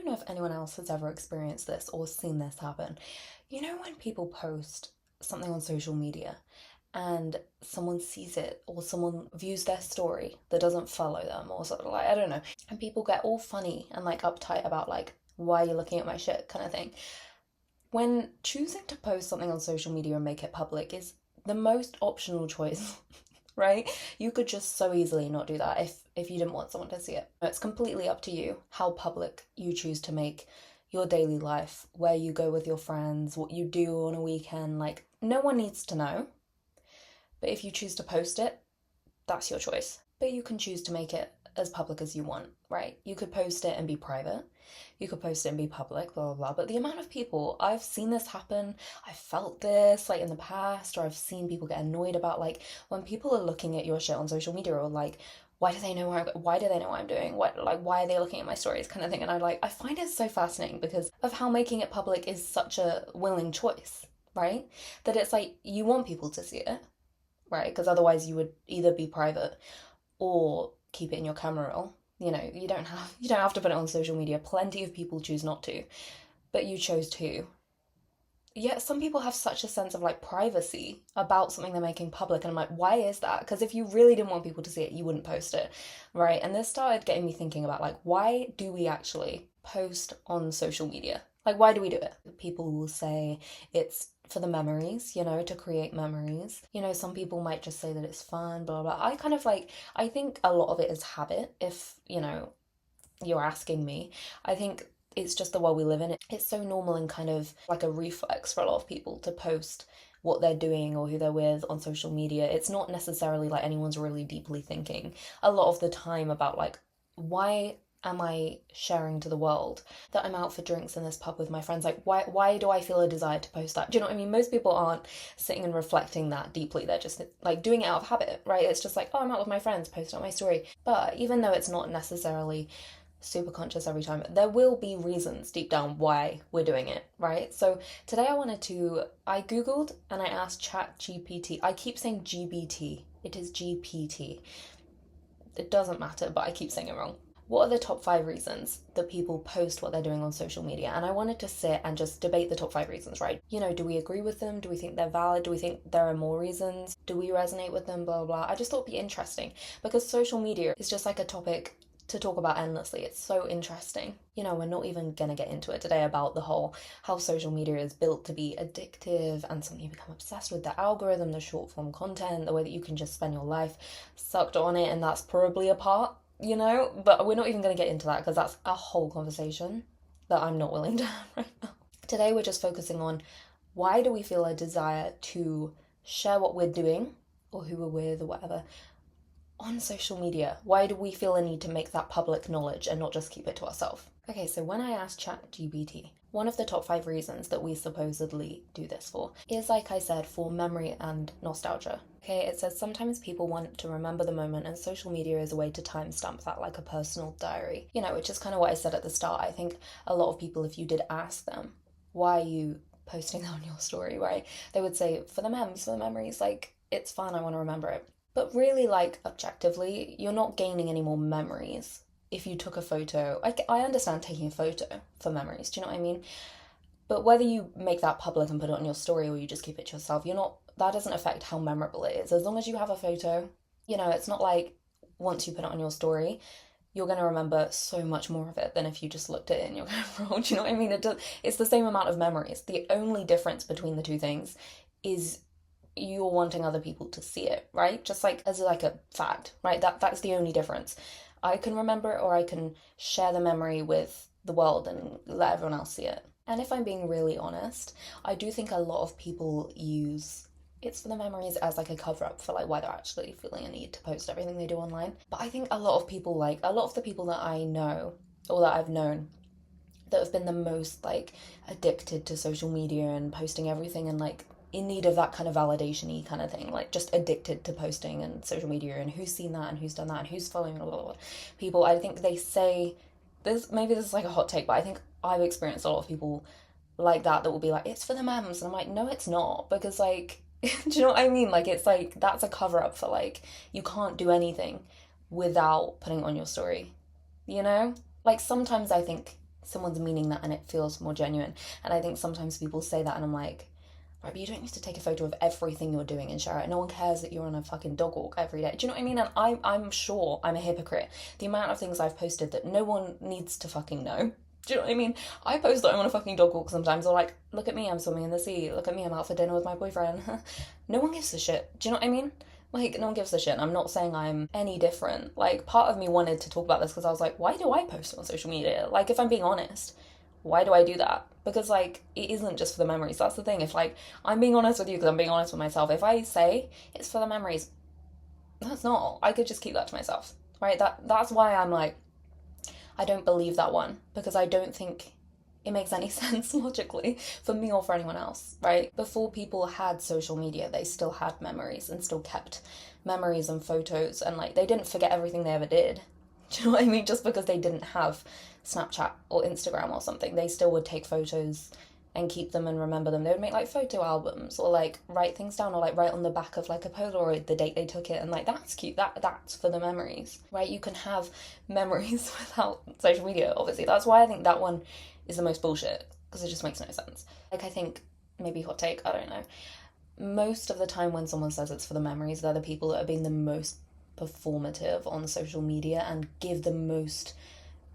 know if anyone else has ever experienced this or seen this happen. You know, when people post something on social media and someone sees it or someone views their story that doesn't follow them or sort of like, I don't know, and people get all funny and like uptight about like, why are you looking at my shit kind of thing. When choosing to post something on social media and make it public is the most optional choice, right? You could just so easily not do that if you didn't want someone to see it. It's completely up to you how public you choose to make your daily life, where you go with your friends, what you do on a weekend. Like, no one needs to know. But if you choose to post it, that's your choice. But you can choose to make it as public as you want, right? You could post it and be private. You could post it and be public, blah, blah, blah. But the amount of people, I've seen this happen, I've felt this like in the past, or I've seen people get annoyed about like when people are looking at your shit on social media or like, why do they know why do they know what I'm doing? Why are they looking at my stories kind of thing? And I find it so fascinating because of how making it public is such a willing choice, right? That it's like you want people to see it, right? Because otherwise you would either be private or keep it in your camera roll. You know, you don't have to put it on social media. Plenty of people choose not to, but you chose to. Yet some people have such a sense of like privacy about something they're making public, and I'm like, why is that? Because if you really didn't want people to see it, you wouldn't post it, right? And this started getting me thinking about like, why do we actually post on social media? Like, why do we do it? People will say it's for the memories, you know, to create memories. You know, some people might just say that it's fun, blah, blah. I kind of like, I think a lot of it is habit, if, you know, you're asking me. I think it's just the world we live in. It's so normal and kind of like a reflex for a lot of people to post what they're doing or who they're with on social media. It's not necessarily like anyone's really deeply thinking a lot of the time about like, why am I sharing to the world that I'm out for drinks in this pub with my friends? Like, why do I feel a desire to post that? Do you know what I mean? Most people aren't sitting and reflecting that deeply. They're just like doing it out of habit, right? It's just like, oh, I'm out with my friends, post on my story. But even though it's not necessarily super conscious every time, there will be reasons deep down why we're doing it, right? So today I googled and I asked ChatGPT. I keep saying GBT, it is GPT. It doesn't matter, but I keep saying it wrong. What are the top 5 reasons that people post what they're doing on social media? And I wanted to sit and just debate the top 5 reasons, right? You know, do we agree with them? Do we think they're valid? Do we think there are more reasons? Do we resonate with them? Blah, blah, blah. I just thought it'd be interesting because social media is just like a topic to talk about endlessly. It's so interesting. You know, we're not even gonna get into it today about the whole how social media is built to be addictive and something you become obsessed with, the algorithm, the short form content, the way that you can just spend your life sucked on it, and that's probably a part, you know, but we're not even gonna get into that because that's a whole conversation that I'm not willing to have right now. Today we're just focusing on why do we feel a desire to share what we're doing or who we're with or whatever on social media. Why do we feel a need to make that public knowledge and not just keep it to ourselves? Okay, so when I asked ChatGPT, one of the top 5 reasons that we supposedly do this for is, like I said, for memory and nostalgia. Okay, it says sometimes people want to remember the moment and social media is a way to timestamp that like a personal diary. You know, which is kind of what I said at the start. I think a lot of people, if you did ask them, why are you posting that on your story, right? They would say, for the memes, for the memories, like, it's fun, I want to remember it. But really, like, objectively, you're not gaining any more memories if you took a photo. I understand taking a photo for memories, do you know what I mean? But whether you make that public and put it on your story or you just keep it to yourself, that doesn't affect how memorable it is. As long as you have a photo, you know, it's not like once you put it on your story, you're going to remember so much more of it than if you just looked at it in your camera roll. Do you know what I mean? It's the same amount of memories. The only difference between the two things is you're wanting other people to see it, right? Just like as like a fact, right? That's the only difference. I can remember it or I can share the memory with the world and let everyone else see it. And if I'm being really honest, I do think a lot of people use it's for the memories as like a cover up for like why they're actually feeling a need to post everything they do online. But I think a lot of people, like a lot of the people that I know or that I've known that have been the most like addicted to social media and posting everything and like in need of that kind of validation-y kind of thing, like just addicted to posting and social media and who's seen that and who's done that and who's following blah, blah, blah. People, I think they say this, maybe this is like a hot take, but I think I've experienced a lot of people like that will be like, it's for the memes, and I'm like, no, it's not, because like do you know what I mean? Like it's like that's a cover up for like you can't do anything without putting it on your story, you know? Like sometimes I think someone's meaning that and it feels more genuine. And I think sometimes people say that and I'm like, right, but you don't need to take a photo of everything you're doing and share it. No one cares that you're on a fucking dog walk every day. Do you know what I mean? And I'm sure I'm a hypocrite. The amount of things I've posted that no one needs to fucking know. Do you know what I mean? I post that I'm on a fucking dog walk sometimes, or like, look at me, I'm swimming in the sea. Look at me, I'm out for dinner with my boyfriend. No one gives a shit. Do you know what I mean? Like, no one gives a shit. I'm not saying I'm any different. Like, part of me wanted to talk about this because I was like, why do I post on social media? Like, if I'm being honest, why do I do that? Because, like, it isn't just for the memories. That's the thing. If, like, I'm being honest with you because I'm being honest with myself, if I say it's for the memories, that's not. I could just keep that to myself, right? That's why I'm like, I don't believe that one, because I don't think it makes any sense logically for me or for anyone else, right? Before people had social media, they still had memories and still kept memories and photos, and like they didn't forget everything they ever did. Do you know what I mean? Just because they didn't have Snapchat or Instagram or something, they still would take photos and keep them and remember them. They would make like photo albums or like write things down or like write on the back of like a Polaroid the date they took it, and like that's cute. That's for the memories, right? You can have memories without social media, obviously. That's why I think that one is the most bullshit, because it just makes no sense. Like, I think, maybe hot take, I don't know, most of the time when someone says it's for the memories, they're the people that are being the most performative on social media and give the most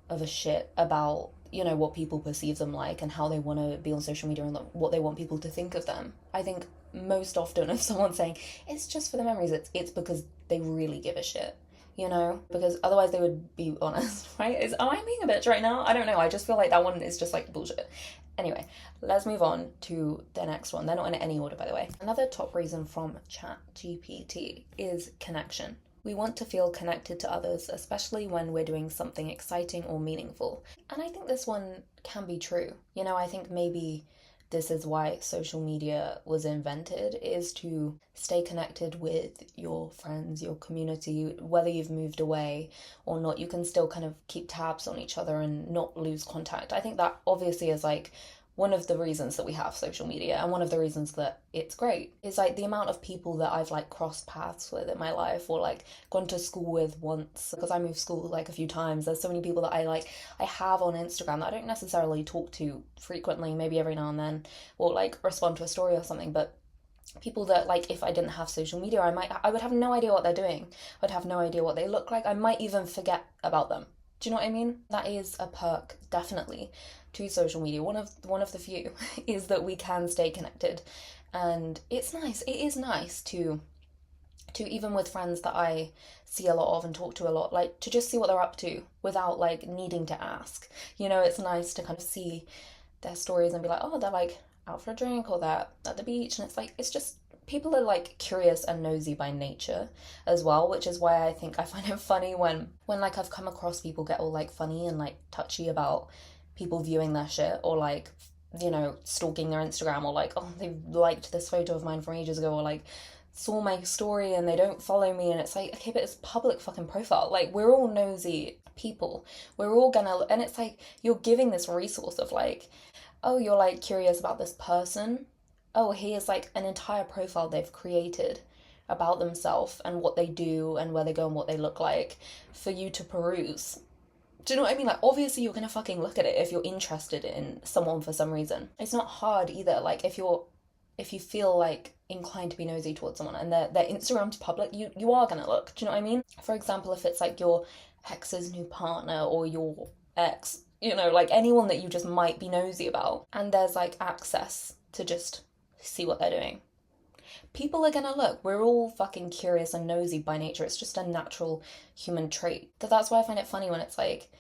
of a shit about, you know, what people perceive them like and how they want to be on social media and what they want people to think of them. I think most often if someone's saying it's just for the memories, it's because they really give a shit, you know, because otherwise they would be honest, right? Am I being a bitch right now? I don't know. I just feel like that one is just like bullshit. Anyway, let's move on to the next one. They're not in any order, by the way. Another top reason from ChatGPT is connection. We want to feel connected to others, especially when we're doing something exciting or meaningful. And I think this one can be true. You know, I think maybe this is why social media was invented, is to stay connected with your friends, your community, whether you've moved away or not. You can still kind of keep tabs on each other and not lose contact. I think that obviously is like one of the reasons that we have social media, and one of the reasons that it's great is like the amount of people that I've like crossed paths with in my life or like gone to school with once, because I moved school like a few times. There's so many people that I have on Instagram that I don't necessarily talk to frequently, maybe every now and then, or like respond to a story or something, but people that, like, if I didn't have social media, I would have no idea what they're doing. I'd have no idea what they look like. I might even forget about them. Do you know what I mean? That is a perk, definitely, to social media. One of the few is that we can stay connected, and it's nice. It is nice to even with friends that I see a lot of and talk to a lot, like to just see what they're up to without like needing to ask. You know, it's nice to kind of see their stories and be like, oh, they're like out for a drink or they're at the beach, and it's like, it's just, people are like curious and nosy by nature as well, which is why I think I find it funny when like I've come across people get all like funny and like touchy about people viewing their shit, or like, you know, stalking their Instagram, or like, oh, they liked this photo of mine from ages ago, or like saw my story and they don't follow me, and it's like, okay, but it's public fucking profile. Like, we're all nosy people. We're all gonna, and it's like, you're giving this resource of like, oh, you're like curious about this person. Oh, here's like an entire profile they've created about themselves and what they do and where they go and what they look like for you to peruse. Do you know what I mean? Like, obviously you're gonna fucking look at it if you're interested in someone for some reason. It's not hard either. Like, if you feel like inclined to be nosy towards someone and their Instagram's public, you are gonna look. Do you know what I mean? For example, if it's like your ex's new partner or your ex, you know, like anyone that you just might be nosy about, and there's like access to just see what they're doing, people are gonna look. We're all fucking curious and nosy by nature. It's just a natural human trait. That's why I find it funny when it's like,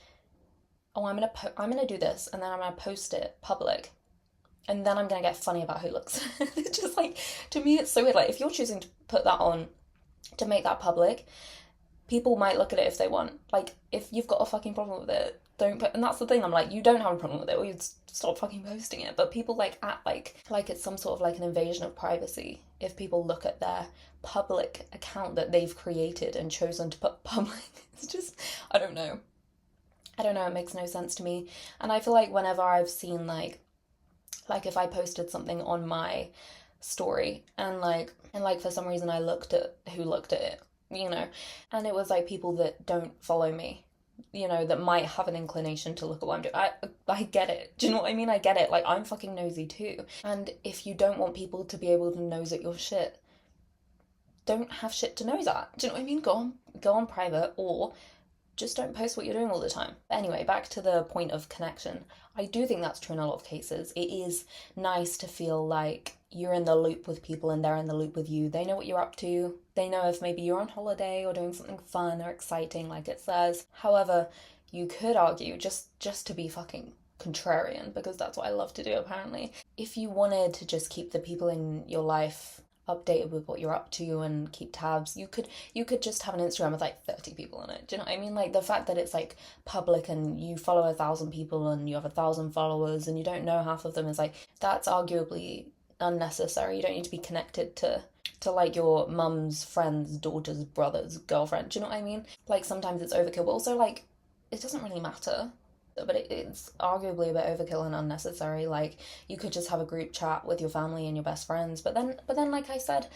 oh, I'm gonna do this, and then I'm gonna post it public, and then I'm gonna get funny about who looks. It's just like, to me, it's so weird. Like, if you're choosing to put that on, to make that public, people might look at it if they want. Like, if you've got a fucking problem with it, don't put, and that's the thing, I'm like, you don't have a problem with it, or you'd stop fucking posting it. But people like act like it's some sort of like an invasion of privacy if people look at their public account that they've created and chosen to put public. It's just, I don't know, it makes no sense to me. And I feel like whenever I've seen like if I posted something on my story and like for some reason I looked at who looked at it, you know, and it was like people that don't follow me, that might have an inclination to look at what I'm doing. I get it. Do you know what I mean? I get it. Like, I'm fucking nosy too. And if you don't want people to be able to nose at your shit, don't have shit to nose at. Do you know what I mean? Go on private, or just don't post what you're doing all the time. But anyway, back to the point of connection. I do think that's true in a lot of cases. It is nice to feel like you're in the loop with people and they're in the loop with you. They know what you're up to. They know if maybe you're on holiday or doing something fun or exciting, like it says. However, you could argue, just to be fucking contrarian, because that's what I love to do apparently, if you wanted to just keep the people in your life updated with what you're up to and keep tabs, you could just have an Instagram with like 30 people on it. Do you know what I mean? Like, the fact that it's like public and you follow 1,000 people and you have 1,000 followers and you don't know half of them, is like, that's arguably unnecessary. You don't need to be connected to like your mum's friend's daughter's brother's girlfriend. Do you know what I mean? Like, sometimes it's overkill, but also like, it doesn't really matter. But it's arguably a bit overkill and unnecessary. Like, you could just have a group chat with your family and your best friends, but then like I said,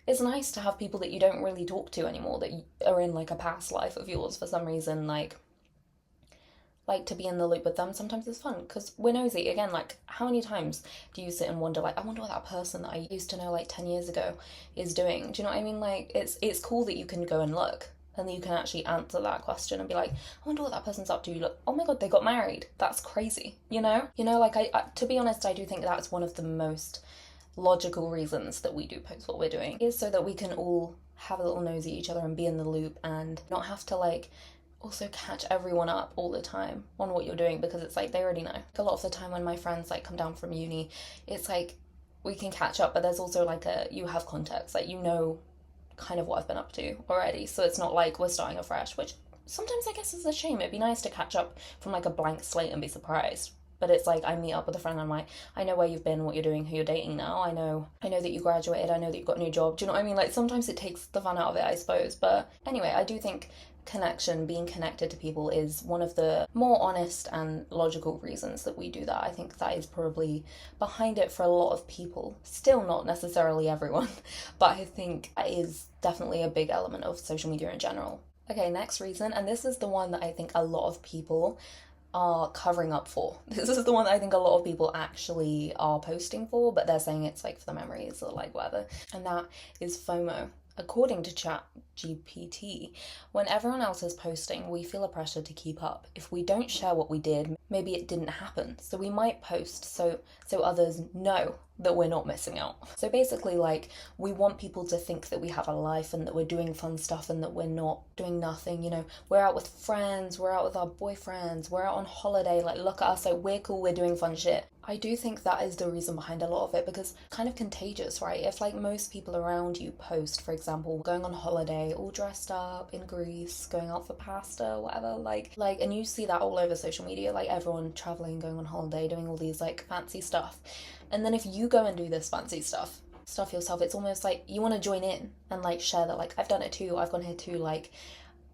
it's nice to have people that you don't really talk to anymore, that are in like a past life of yours for some reason. Like to be in the loop with them sometimes is fun, because we're nosy. Again, like, how many times do you sit and wonder, like, I wonder what that person that I used to know like 10 years ago is doing? Do you know what I mean? Like, it's cool that you can go and look, and you can actually answer that question and be like, I wonder what that person's up to. You look, oh my god, they got married. That's crazy. Like, I to be honest, I do think that's one of the most logical reasons that we do post what we're doing, is so that we can all have a little nosy at each other and be in the loop, and not have to like also catch everyone up all the time on what you're doing, because it's like they already know. Like, a lot of the time when my friends like come down from uni, it's like we can catch up, but there's also like you have context, like, kind of what I've been up to already, so it's not like we're starting afresh, which sometimes I guess is a shame. It'd be nice to catch up from like a blank slate and be surprised. But it's like, I meet up with a friend and I'm like, I know where you've been, what you're doing, who you're dating now. I know that you graduated. I know that you've got a new job. Do you know what I mean? Like, sometimes it takes the fun out of it, I suppose. But anyway, I do think being connected to people, is one of the more honest and logical reasons that we do that. I think that is probably behind it for a lot of people. Still not necessarily everyone, but I think that is definitely a big element of social media in general. Okay, next reason, and this is the one that I think a lot of people are covering up for. This is the one that I think a lot of people actually are posting for, but they're saying it's like for the memories or like whatever. And that is FOMO. According to ChatGPT, when everyone else is posting, we feel a pressure to keep up. If we don't share what we did, maybe it didn't happen. So we might post so others know that we're not missing out. So basically, like, we want people to think that we have a life and that we're doing fun stuff and that we're not doing nothing. We're out with friends, we're out with our boyfriends, we're out on holiday, like, look at us, like, we're cool, we're doing fun shit. I do think that is the reason behind a lot of it, because it's kind of contagious, right? If like most people around you post, for example, going on holiday, all dressed up in Greece, going out for pasta, whatever, like, and you see that all over social media, like everyone traveling, going on holiday, doing all these like fancy stuff. And then if you go and do this fancy stuff yourself, it's almost like you want to join in and like share that, like, I've done it too, I've gone here too, like,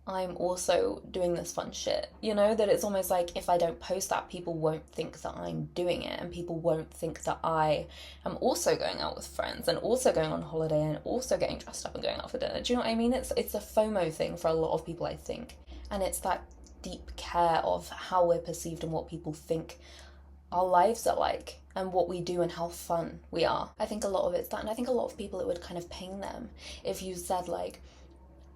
I'm also doing this fun shit, that it's almost like if I don't post that, people won't think that I'm doing it, and people won't think that I am also going out with friends and also going on holiday and also getting dressed up and going out for dinner. Do you know what I mean? It's a FOMO thing for a lot of people, I think. And it's that deep care of how we're perceived and what people think our lives are like and what we do and how fun we are. I think a lot of it's that, and I think a lot of people, it would kind of pain them if you said like,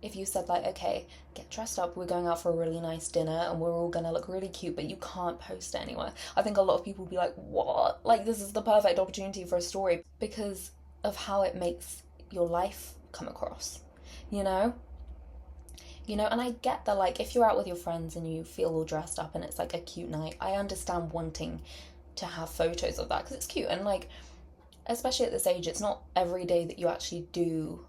okay, get dressed up, we're going out for a really nice dinner and we're all gonna look really cute, but you can't post it anywhere. I think a lot of people would be like, what? Like, this is the perfect opportunity for a story, because of how it makes your life come across, and I get that, like, if you're out with your friends and you feel all dressed up and it's like a cute night, I understand wanting to have photos of that because it's cute, and like, especially at this age, it's not every day that you actually do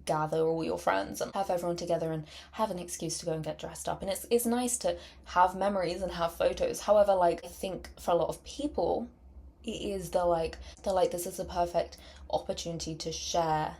gather all your friends and have everyone together and have an excuse to go and get dressed up, and it's nice to have memories and have photos. However, like, I think for a lot of people, it is they're like this is a perfect opportunity to share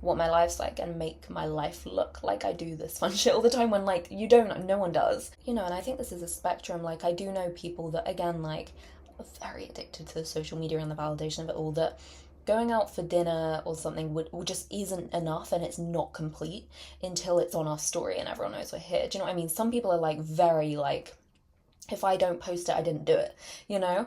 what my life's like and make my life look like I do this fun shit all the time, when like you don't, no one does, and I think this is a spectrum. Like, I do know people that, again, like, are very addicted to the social media and the validation of it all, that Going out for dinner or something would just isn't enough, and it's not complete until it's on our story and everyone knows we're here. Do you know what I mean? Some people are like very like, if I don't post it, I didn't do it, you know?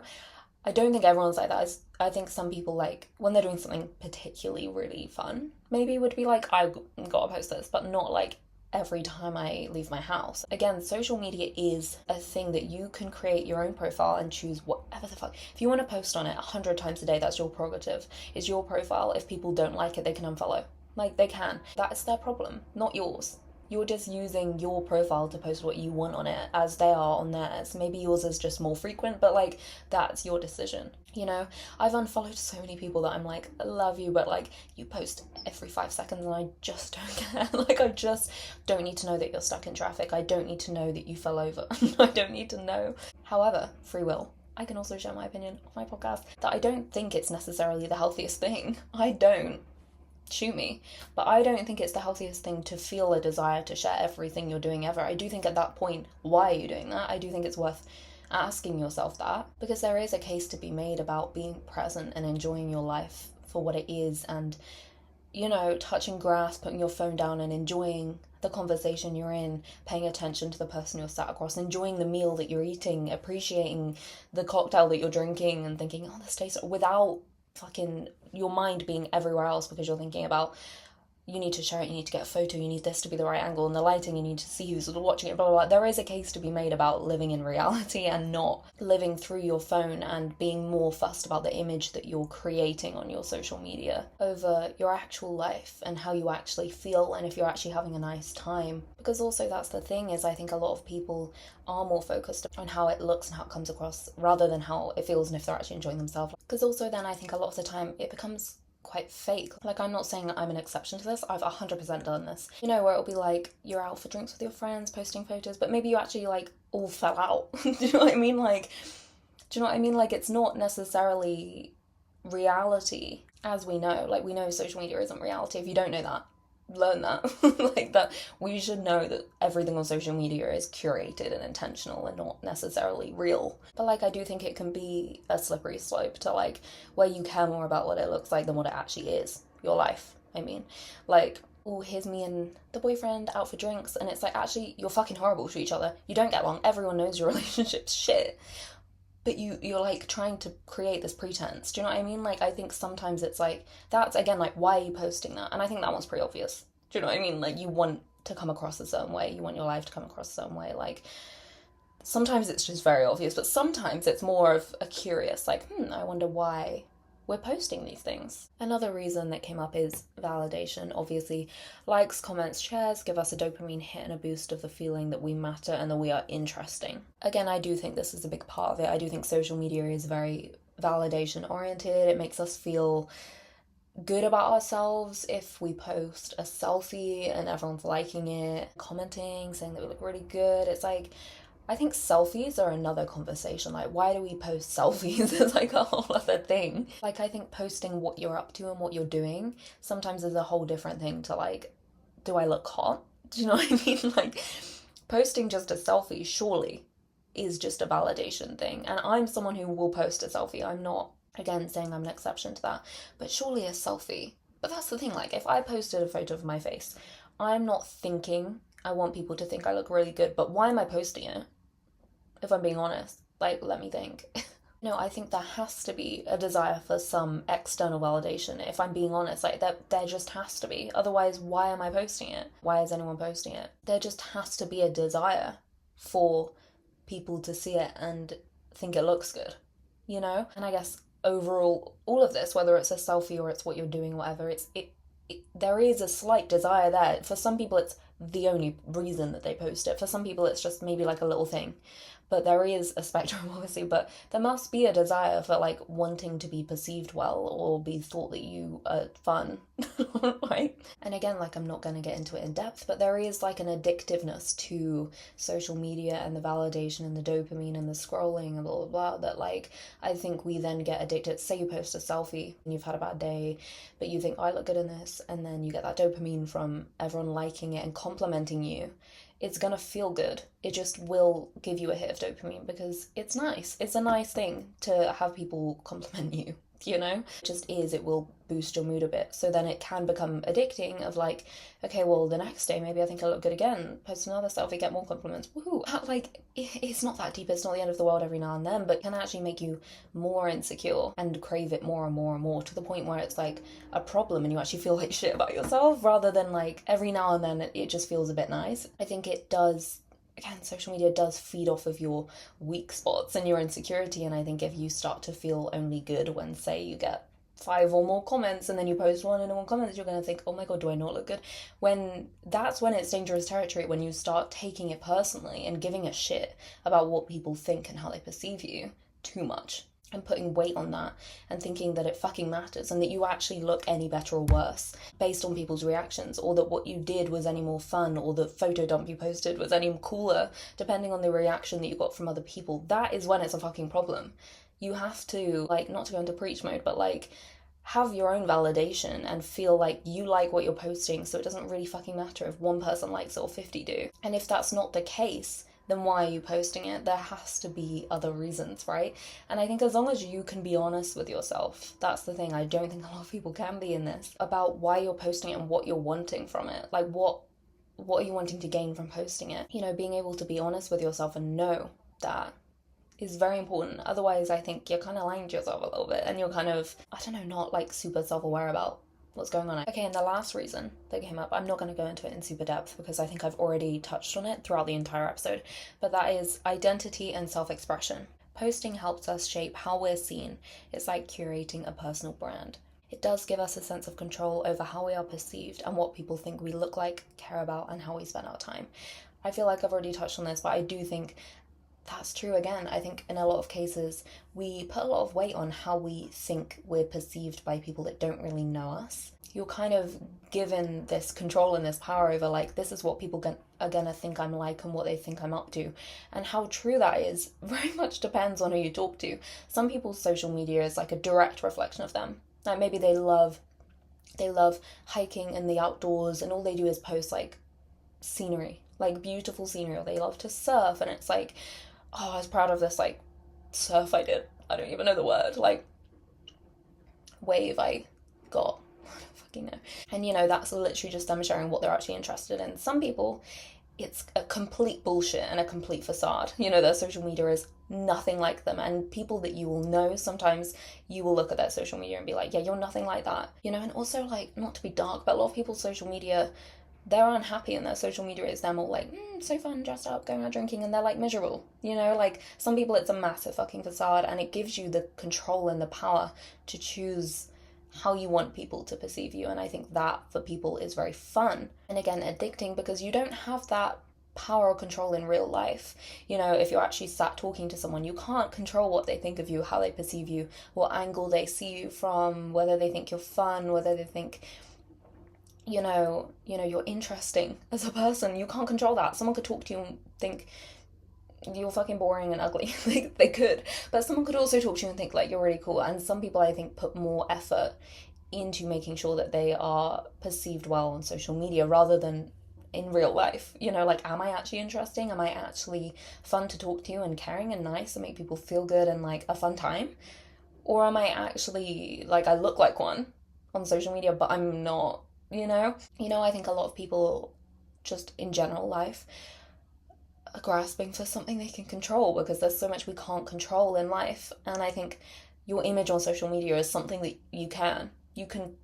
I don't think everyone's like that. I think some people, like, when they're doing something particularly really fun, maybe would be like, I gotta post this, but not like every time I leave my house. Again, social media is a thing that you can create your own profile and choose whatever the fuck. If you want to post on it 100 times a day, that's your prerogative. It's your profile. If people don't like it, they can unfollow. Like, they can. That's their problem, not yours. You're just using your profile to post what you want on it as they are on theirs. Maybe yours is just more frequent, but like, that's your decision. You know, I've unfollowed so many people that I'm like, I love you, but like, you post every 5 seconds and I just don't care. Like, I just don't need to know that you're stuck in traffic. I don't need to know that you fell over. I don't need to know. However, free will. I can also share my opinion on my podcast that I don't think it's necessarily the healthiest thing. I don't. Shoot me. But I don't think it's the healthiest thing to feel a desire to share everything you're doing ever. I do think at that point, why are you doing that? I do think it's worth asking yourself that, because there is a case to be made about being present and enjoying your life for what it is, and, you know, touching grass, putting your phone down and enjoying the conversation you're in, paying attention to the person you're sat across, enjoying the meal that you're eating, appreciating the cocktail that you're drinking and thinking, oh, this tastes, without fucking your mind being everywhere else because you're thinking about, you need to share it, you need to get a photo, you need this to be the right angle and the lighting, you need to see who's watching it, blah, blah, blah. There is a case to be made about living in reality and not living through your phone and being more fussed about the image that you're creating on your social media over your actual life and how you actually feel and if you're actually having a nice time. Because also that's the thing, is I think a lot of people are more focused on how it looks and how it comes across rather than how it feels and if they're actually enjoying themselves. Because also then I think a lot of the time it becomes quite fake. Like, I'm not saying I'm an exception to this, I've 100% done this. You know, where it'll be like, you're out for drinks with your friends, posting photos, but maybe you actually, like, all fell out. Do you know what I mean? Like, do you know what I mean? Like, it's not necessarily reality, as we know. Like, we know social media isn't reality. If you don't know that, learn that. Like, that we should know that everything on social media is curated and intentional and not necessarily real. But like, I do think it can be a slippery slope to like where you care more about what it looks like than what it actually is, your life. I mean, like, oh, here's me and the boyfriend out for drinks, and it's like, actually, you're fucking horrible to each other, you don't get along, everyone knows your relationship's shit, but you're like trying to create this pretense. Do you know what I mean? Like, I think sometimes it's like, that's again like, why are you posting that? And I think that one's pretty obvious. Do you know what I mean? Like, you want to come across a certain way, you want your life to come across a certain way. Like, sometimes it's just very obvious, but sometimes it's more of a curious, like, I wonder why we're posting these things. Another reason that came up is validation. Obviously, likes, comments, shares give us a dopamine hit and a boost of the feeling that we matter and that we are interesting. Again, I do think this is a big part of it. I do think social media is very validation oriented. It makes us feel good about ourselves if we post a selfie and everyone's liking it, commenting, saying that we look really good. It's like, I think selfies are another conversation. Like, why do we post selfies? It's like a whole other thing. Like, I think posting what you're up to and what you're doing sometimes is a whole different thing to like, do I look hot? Do you know what I mean? Like, posting just a selfie surely is just a validation thing. And I'm someone who will post a selfie. I'm not, again, saying I'm an exception to that. But surely a selfie. But that's the thing, like, if I posted a photo of my face, I'm not thinking I want people to think I look really good, but why am I posting it? If I'm being honest, like, let me think. No, I think there has to be a desire for some external validation. If I'm being honest, like, there just has to be. Otherwise, why am I posting it? Why is anyone posting it? There just has to be a desire for people to see it and think it looks good, you know? And I guess overall, all of this, whether it's a selfie or it's what you're doing, whatever, there is a slight desire there. For some people, it's the only reason that they post it. For some people, it's just maybe like a little thing. But there is a spectrum, obviously, but there must be a desire for, like, wanting to be perceived well or be thought that you are fun, right? And again, like, I'm not going to get into it in depth, but there is, like, an addictiveness to social media and the validation and the dopamine and the scrolling and blah, blah, blah, that, like, I think we then get addicted. Say you post a selfie and you've had a bad day, but you think, oh, I look good in this, and then you get that dopamine from everyone liking it and complimenting you. It's gonna feel good. It just will give you a hit of dopamine because it's nice. It's a nice thing to have people compliment you. you know? It just is, it will boost your mood a bit. So then it can become addicting of like, okay, well, the next day, maybe I think I look good again, post another selfie, get more compliments, woohoo. Like, it's not that deep, it's not the end of the world every now and then, but it can actually make you more insecure and crave it more and more and more, to the point where it's like a problem and you actually feel like shit about yourself, rather than like every now and then it just feels a bit nice. I think it does, again, social media does feed off of your weak spots and your insecurity, and I think if you start to feel only good when, say, you get 5 or more comments and then you post one and no one comments, you're going to think, oh my god, do I not look good? That's when it's dangerous territory, when you start taking it personally and giving a shit about what people think and how they perceive you too much, and putting weight on that and thinking that it fucking matters and that you actually look any better or worse based on people's reactions, or that what you did was any more fun, or the photo dump you posted was any cooler, depending on the reaction that you got from other people. That is when it's a fucking problem. You have to, like, not to go into preach mode, but like, have your own validation and feel like you like what you're posting, so it doesn't really fucking matter if one person likes it or 50 do. And if that's not the case, then why are you posting it? There has to be other reasons, right? And I think as long as you can be honest with yourself, that's the thing. I don't think a lot of people can be in this, about why you're posting it and what you're wanting from it. Like, what are you wanting to gain from posting it? You know, being able to be honest with yourself and know that is very important. Otherwise, I think you're kind of lying to yourself a little bit, and you're kind of, I don't know, not like super self-aware about what's going on. Okay, and the last reason that came up, I'm not going to go into it in super depth because I think I've already touched on it throughout the entire episode, but that is identity and self-expression. Posting helps us shape how we're seen. It's like curating a personal brand. It does give us a sense of control over how we are perceived and what people think we look like, care about, and how we spend our time. I feel like I've already touched on this, but I do think that's true again. I think in a lot of cases, we put a lot of weight on how we think we're perceived by people that don't really know us. You're kind of given this control and this power over, like, this is what people are gonna think I'm like and what they think I'm up to. And how true that is very much depends on who you talk to. Some people's social media is like a direct reflection of them. Like, maybe they love hiking in the outdoors and all they do is post like scenery, like beautiful scenery, or they love to surf and it's like, oh, I was proud of this, like, surf I did. I don't even know the word. Like, wave I got. I don't fucking know. And, you know, that's literally just them sharing what they're actually interested in. Some people, it's a complete bullshit and a complete facade. You know, their social media is nothing like them. And people that you will know, sometimes you will look at their social media and be like, yeah, you're nothing like that. You know, and also, like, not to be dark, but a lot of people's social media, they're unhappy and their social media is them all like, so fun, dressed up, going out drinking, and they're like miserable, you know? Like, some people it's a massive fucking facade, and it gives you the control and the power to choose how you want people to perceive you, and I think that for people is very fun and, again, addicting, because you don't have that power or control in real life. You know, if you're actually sat talking to someone, you can't control what they think of you, how they perceive you, what angle they see you from, whether they think you're fun, whether they think you know, you're interesting as a person. You can't control that. Someone could talk to you and think you're fucking boring and ugly. Like, they could. But someone could also talk to you and think, like, you're really cool. And some people, I think, put more effort into making sure that they are perceived well on social media rather than in real life. You know, like, am I actually interesting? Am I actually fun to talk to and caring and nice and make people feel good and, like, a fun time? Or am I actually, like, I look like one on social media, but I'm not? You know, I think a lot of people just in general life are grasping for something they can control, because there's so much we can't control in life. And I think your image on social media is something that you can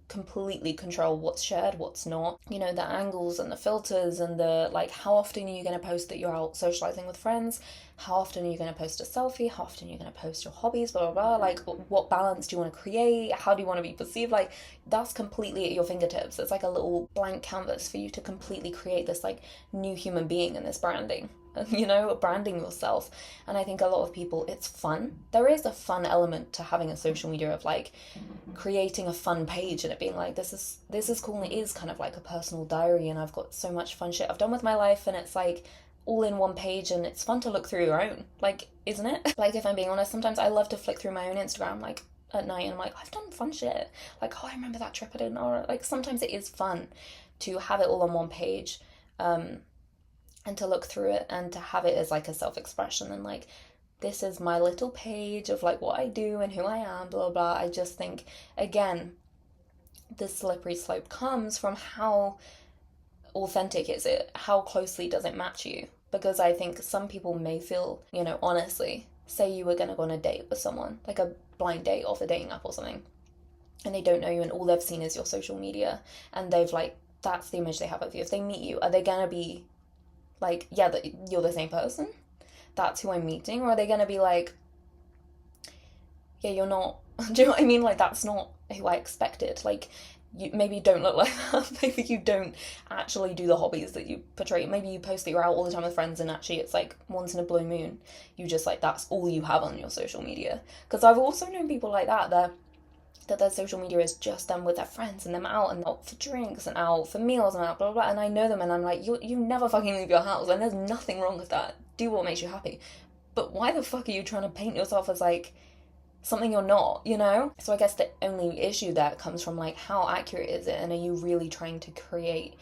completely control what's shared, what's not. You know, the angles and the filters and the, like, how often are you going to post that you're out socializing with friends? How often are you going to post a selfie? How often are you going to post your hobbies? Blah, blah, blah. Like, what balance do you want to create? How do you want to be perceived? Like, that's completely at your fingertips. It's like a little blank canvas for you to completely create this, like, new human being in this branding. You know, branding yourself. And I think a lot of people, it's fun. There is a fun element to having a social media, of like creating a fun page and it being like, this is cool, and it is kind of like a personal diary, and I've got so much fun shit I've done with my life, and it's like all in one page, and it's fun to look through your own, like, isn't it? Like, if I'm being honest, sometimes I love to flick through my own Instagram, like, at night, and I'm like, I've done fun shit, like, oh, I remember that trip I did, or like, sometimes it is fun to have it all on one page, and to look through it and to have it as like a self-expression and like this is my little page of like what I do and who I am, blah, blah. I just think, again, the slippery slope comes from how authentic is it? How closely does it match you? Because I think some people may feel, honestly, say you were going to go on a date with someone, like a blind date off a dating app or something, and they don't know you and all they've seen is your social media, and they've like, that's the image they have of you. If they meet you, are they going to be like, yeah, you're the same person? That's who I'm meeting? Or are they going to be like, yeah, you're not, do you know what I mean? Like, that's not who I expected. Like, maybe you don't look like that. Maybe you don't actually do the hobbies that you portray. Maybe you post that you're out all the time with friends and actually it's like once in a blue moon. You just like, that's all you have on your social media. Because I've also known people like that their social media is just them with their friends and them out and out for drinks and out for meals and out blah blah blah. And I know them and I'm like, you never fucking leave your house and there's nothing wrong with that. Do what makes you happy. But why the fuck are you trying to paint yourself as like something you're not, So I guess the only issue there comes from like, how accurate is it, and are you really trying to create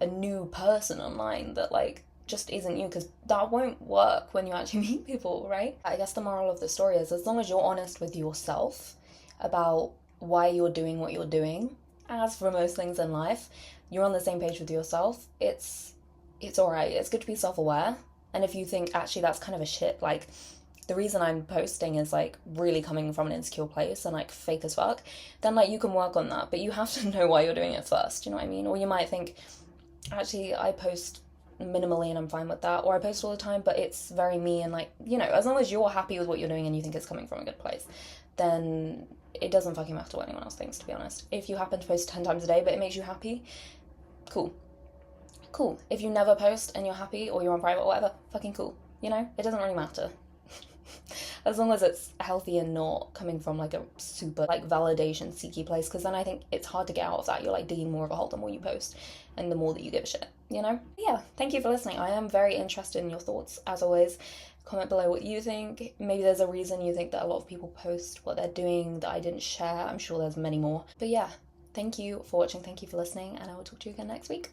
a new person online that like just isn't you? Because that won't work when you actually meet people, right? I guess the moral of the story is, as long as you're honest with yourself about why you're doing what you're doing, as for most things in life, you're on the same page with yourself, it's all right. It's good to be self-aware. And if you think actually that's kind of a shit, like, the reason I'm posting is like really coming from an insecure place and like fake as fuck, then like you can work on that, but you have to know why you're doing it first, you know what I mean? Or you might think, actually, I post minimally and I'm fine with that, or I post all the time but it's very me, and like, as long as you're happy with what you're doing and you think it's coming from a good place, then it doesn't fucking matter what anyone else thinks, to be honest. If you happen to post 10 times a day but it makes you happy, cool. If you never post and you're happy, or you're on private or whatever, fucking cool. It doesn't really matter. As long as it's healthy and not coming from like a super like validation seeky place, because then I think it's hard to get out of that. You're like digging more of a hole the more you post and the more that you give a shit, Yeah, thank you for listening. I am very interested in your thoughts, as always. Comment below what you think. Maybe there's a reason you think that a lot of people post what they're doing that I didn't share. I'm sure there's many more. But yeah, thank you for watching, thank you for listening, and I will talk to you again next week.